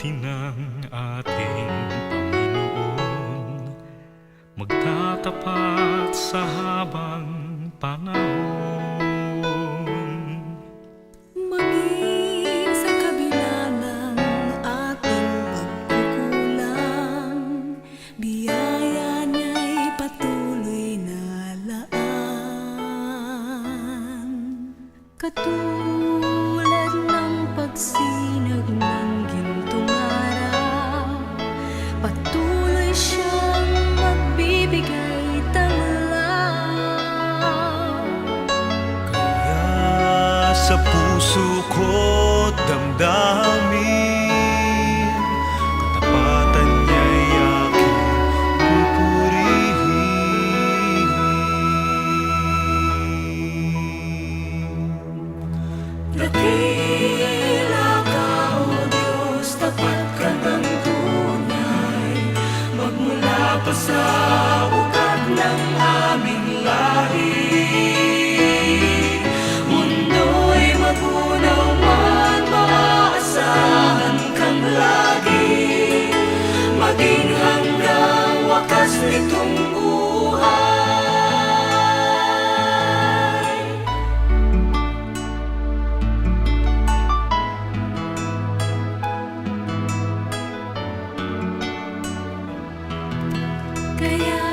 natin ang ating Panginoon, magtatapat sa habang panahon. Maging sa kabila ng ating pagkukulang, biyaya niya'y patuloy na laan. Katulad ng pagsinag ng gintong araw, patuloy siyang magbibigay tanglaw. Kaya sa puso ko't damdamin, katapatan niya'y aking pupurihin. Dakila ka, O Diyos, tapat ka ng tunay, magmula pa sa ugat ng aming lahi. Mundo'y magunaw man, maaasahan kang lagi, maging hanggang wakas nitong buhay. Kaya